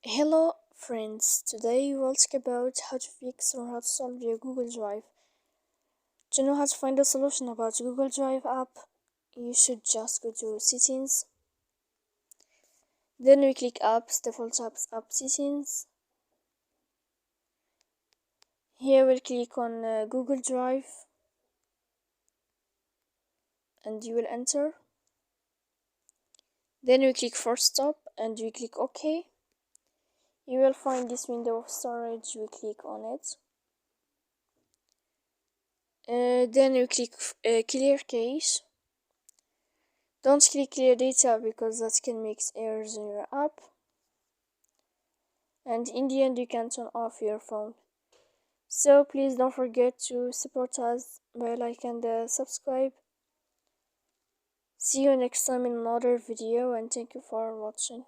Hello friends, today we'll talk about how to fix or how to solve your Google Drive. To know how to find a solution about Google Drive app, you should just go to settings. Then we click apps, default apps, app settings. Here we'll click on Google Drive and you will enter. Then we click force stop and we click OK. You will find this window of storage, we click on it. Then you click clear cache. Don't click clear data because that can make errors in your app. And in the end you can turn off your phone. So please don't forget to support us by like and subscribe. See you next time in another video and thank you for watching.